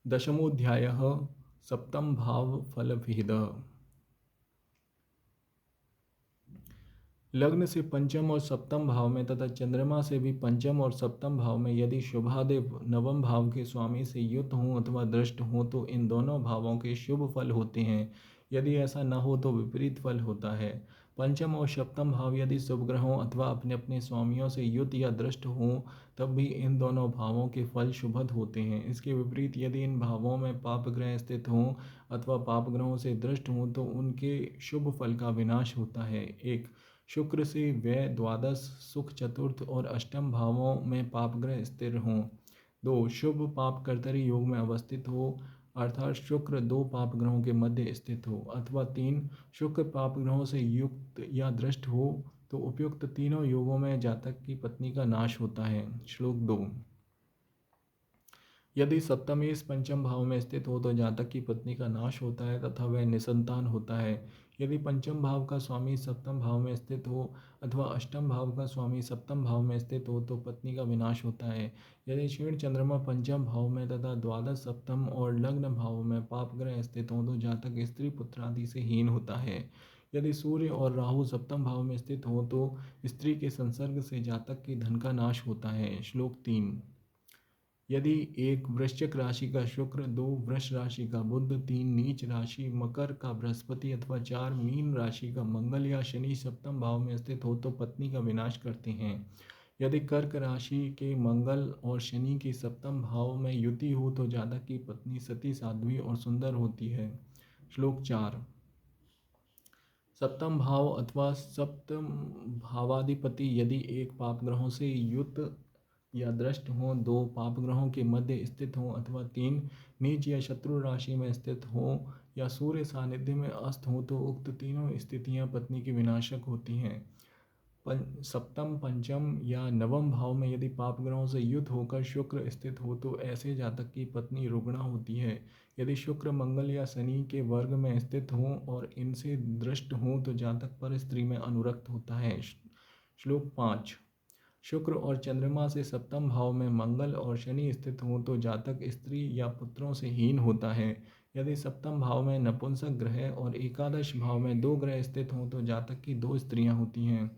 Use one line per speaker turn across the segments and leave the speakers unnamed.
दशमोऽध्यायः सप्तम भाव फलभेदः। लग्न से पंचम और सप्तम भाव में तथा चंद्रमा से भी पंचम और सप्तम भाव में यदि शुभादेव नवम भाव के स्वामी से युक्त हों अथवा दृष्ट हों तो इन दोनों भावों के शुभ फल होते हैं। यदि ऐसा न हो तो विपरीत फल होता है। पंचम और सप्तम भाव यदि शुभ ग्रहों अथवा अपने अपने स्वामियों से युक्त या दृष्ट हों तब भी इन दोनों भावों के फल शुभद होते हैं। इसके विपरीत यदि इन भावों में पाप ग्रह स्थित हों अथवा पाप ग्रहों से दृष्ट हों तो उनके शुभ फल का विनाश होता है। एक, शुक्र से व्यय द्वादश सुख चतुर्थ और अष्टम भावों में पाप ग्रह स्थिर हों। दो, शुभ पाप कर्तरी योग में अवस्थित हो अर्थात शुक्र दो पाप ग्रहों के मध्य स्थित हो। अथवा तीन, शुक्र पाप ग्रहों से युक्त या दृष्ट हो तो उपयुक्त तीनों योगों में जातक की पत्नी का नाश होता है। श्लोक 2। यदि सप्तमेश पंचम भाव में स्थित हो तो जातक की पत्नी का नाश होता है तथा वह निसंतान होता है। यदि पंचम भाव का स्वामी सप्तम भाव में स्थित हो अथवा अष्टम भाव का स्वामी सप्तम भाव में स्थित हो तो पत्नी का विनाश होता है। यदि क्षीण चंद्रमा पंचम भाव में तथा द्वादश सप्तम और लग्न भाव में पाप ग्रह स्थित हो तो जातक स्त्री पुत्र आदि से हीन होता है। यदि सूर्य और राहु सप्तम भाव में स्थित हो तो स्त्री के संसर्ग से जातक के धन का नाश होता है। श्लोक 3। यदि एक वृश्चिक राशि का शुक्र, दो वृष राशि का बुध, तीन नीच राशि मकर का बृहस्पति अथवा चार मीन राशि का मंगल या शनि सप्तम भाव में स्थित हो तो पत्नी का विनाश करते हैं। यदि कर्क राशि के मंगल और शनि की सप्तम भाव में युति हो तो जातक की पत्नी सती साध्वी और सुंदर होती है। श्लोक 4। सप्तम भाव अथवा सप्तम भावाधिपति यदि एक पाप ग्रहों से युत या दृष्ट हों, दो पाप ग्रहों के मध्य स्थित हों अथवा तीन नीच या शत्रु राशि में स्थित हों या सूर्य सानिध्य में अस्त हों तो उक्त तीनों स्थितियां पत्नी की विनाशक होती हैं। सप्तम पंचम या नवम भाव में यदि पाप ग्रहों से युत होकर शुक्र स्थित हो तो ऐसे जातक की पत्नी रुग्णा होती है। यदि शुक्र मंगल या शनि के वर्ग में स्थित हों और इनसे दृष्ट हों तो जातक पर स्त्री में अनुरक्त होता है। श्लोक 5। शुक्र और चंद्रमा से सप्तम भाव में मंगल और शनि स्थित हों तो जातक स्त्री या पुत्रों से हीन होता है। यदि सप्तम भाव में नपुंसक ग्रह और एकादश भाव में दो ग्रह स्थित हों तो जातक की दो स्त्रियां होती हैं।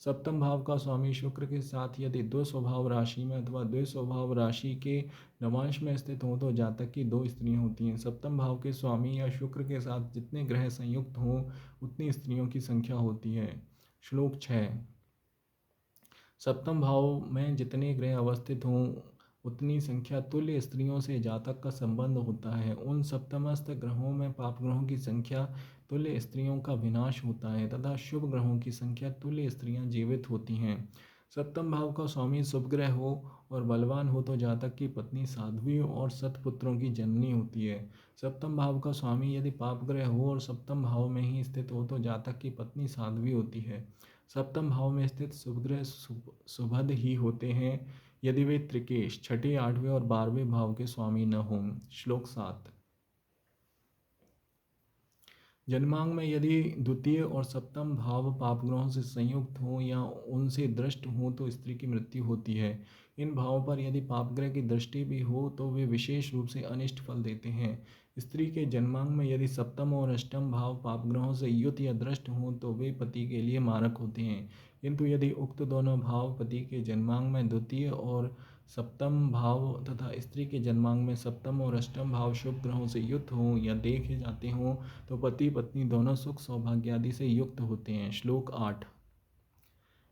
सप्तम भाव का स्वामी शुक्र के साथ यदि दो स्वभाव राशि में अथवा द्वै स्वभाव राशि के नवांश में स्थित हों तो जातक की दो स्त्रियां होती हैं। सप्तम भाव के स्वामी या शुक्र के साथ जितने ग्रह संयुक्त हों उतनी स्त्रियों की संख्या होती है। श्लोक 6। सप्तम भाव में जितने ग्रह अवस्थित हों उतनी संख्या तुल्य स्त्रियों से जातक का संबंध होता है। उन सप्तमस्थ ग्रहों में पाप ग्रहों की संख्या तुल्य स्त्रियों का विनाश होता है तथा शुभ ग्रहों की संख्या तुल्य स्त्रियां जीवित होती हैं। सप्तम भाव का स्वामी शुभ ग्रह हो और बलवान हो तो जातक की पत्नी साध्वी और सत्पुत्रों की जननी होती है। सप्तम भाव का स्वामी यदि पाप ग्रह हो और सप्तम भाव में ही स्थित हो तो जातक की पत्नी साध्वी होती है। सप्तम भाव में स्थित शुभ ग्रह सुभद ही होते हैं यदि वे त्रिकेश छठे, आठवें और 12वें भाव के स्वामी न हों। श्लोक 7। जन्मांग में यदि द्वितीय और सप्तम भाव पाप ग्रहों से संयुक्त हों या उनसे दृष्ट हों तो स्त्री की मृत्यु होती है। इन भावों पर यदि पाप ग्रह की दृष्टि भी हो तो वे विशेष रूप से अनिष्ट फल देते हैं। स्त्री के जन्मांग में यदि सप्तम और अष्टम भाव पाप ग्रहों से युत या दृष्ट हों तो वे पति के लिए मारक होते हैं। किंतु यदि उक्त दोनों भाव पति के जन्मांग में द्वितीय और सप्तम भाव तथा स्त्री के जन्मांग में सप्तम और अष्टम भाव शुभ ग्रहों से युक्त हों या देखे जाते हों तो पति पत्नी दोनों सुख सौभाग्य आदि से युक्त होते हैं। श्लोक 8।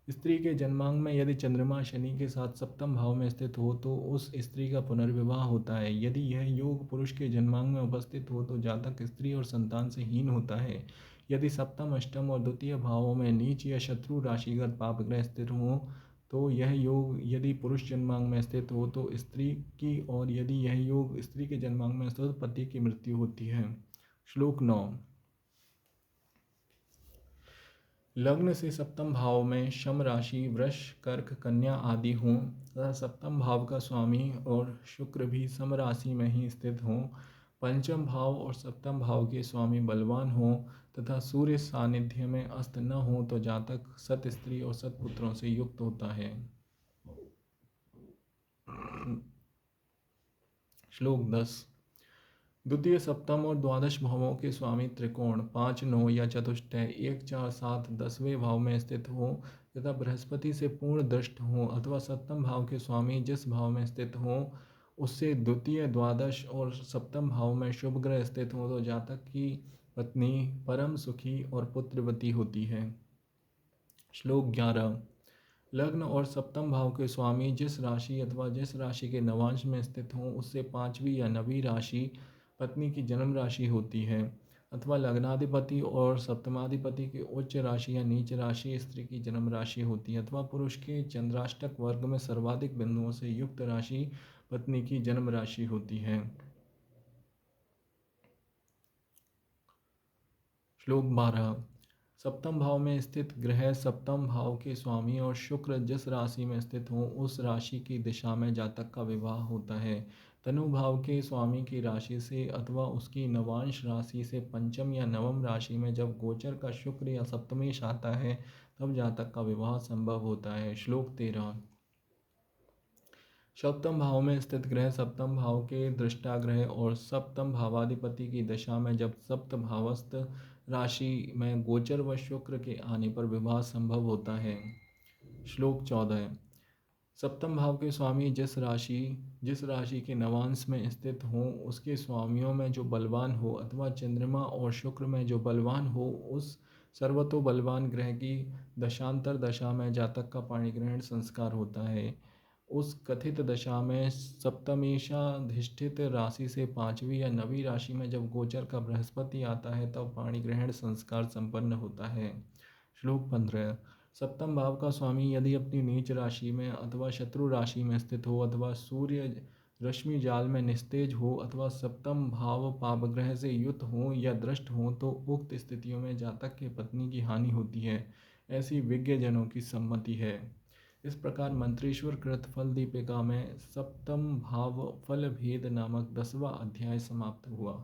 स्त्री के जन्मांग में यदि चंद्रमा शनि के साथ सप्तम भाव में स्थित हो तो उस स्त्री का पुनर्विवाह होता है। यदि यह योग पुरुष के जन्मांग में उपस्थित हो तो जातक स्त्री और संतान से हीन होता है। यदि सप्तम अष्टम और द्वितीय भावों में नीच या शत्रु राशिगत पाप ग्रह स्थिर हो तो यह योग यदि पुरुष जन्मांग में स्थित हो तो स्त्री की और यदि यह योग स्त्री के जन्मांग में स्थित हो तो पति की मृत्यु होती है। श्लोक 9। लग्न से सप्तम भाव में शम राशि वृष कर्क कन्या आदि हों तथा सप्तम भाव का स्वामी और शुक्र भी सम राशि में ही स्थित हों, पंचम भाव और सप्तम भाव के स्वामी बलवान हों तथा सूर्य सानिध्य में अस्त न हो तो जातक सत स्त्री और सत्पुत्रों से युक्त होता है। श्लोक 10। द्वितीय, सप्तम और द्वादश भावों के स्वामी त्रिकोण 5, 9 या चतुष्टय 1, 4, 7, 10वें भाव में स्थित हो तथा बृहस्पति से पूर्ण दृष्ट हो अथवा सप्तम भाव के स्वामी जिस भाव में स्थित हो उससे द्वितीय, द्वादश और सप्तम भाव में शुभ ग्रह स्थित हो तो जातक की पत्नी परम सुखी और पुत्रवती होती है। श्लोक 11। लग्न और सप्तम भाव के स्वामी जिस राशि अथवा जिस राशि के नवांश में स्थित हों उससे पांचवी या नवी राशि पत्नी की जन्म राशि होती है अथवा लग्नाधिपति और सप्तमाधिपति की उच्च राशि या नीच राशि स्त्री की जन्म राशि होती है अथवा पुरुष के चंद्राष्टक वर्ग में सर्वाधिक बिंदुओं से युक्त राशि पत्नी की जन्म राशि होती है। श्लोक 12। सप्तम भाव में स्थित ग्रह सप्तम भाव के स्वामी और शुक्र जिस राशि में स्थित हो उस राशि की दिशा में जातक का विवाह होता है। तनु भाव के स्वामी की राशि से अथवा उसकी नवांश राशि से पंचम या नवम राशि में जब गोचर का शुक्र या सप्तमेश आता है तब जातक का विवाह संभव होता है। श्लोक 13। सप्तम भाव में स्थित ग्रह सप्तम भाव के दृष्टा ग्रह और सप्तम भावाधिपति की दशा में जब सप्त भावस्थ राशि में गोचर व शुक्र के आने पर विवाह संभव होता है। श्लोक 14। सप्तम भाव के स्वामी जिस राशि के नवांश में स्थित हों उसके स्वामियों में जो बलवान हो अथवा चंद्रमा और शुक्र में जो बलवान हो उस सर्वतो बलवान ग्रह की दशांतर दशा में जातक का पाणिग्रहण संस्कार होता है। उस कथित दशा में सप्तमेशाधिष्ठित राशि से पांचवी या नवी राशि में जब गोचर का बृहस्पति आता है तब पाणिग्रहण संस्कार संपन्न होता है। श्लोक 15। सप्तम भाव का स्वामी यदि अपनी नीच राशि में अथवा शत्रु राशि में स्थित हो अथवा सूर्य रश्मि जाल में निस्तेज हो अथवा सप्तम भाव पापग्रह से युक्त हो या दृष्ट हो तो उक्त स्थितियों में जातक की पत्नी की हानि होती है, ऐसी विज्ञजनों की सम्मति है। इस प्रकार मंत्रेश्वर कृत फल दीपिका में सप्तम भाव फल भेद नामक 10वां अध्याय समाप्त हुआ।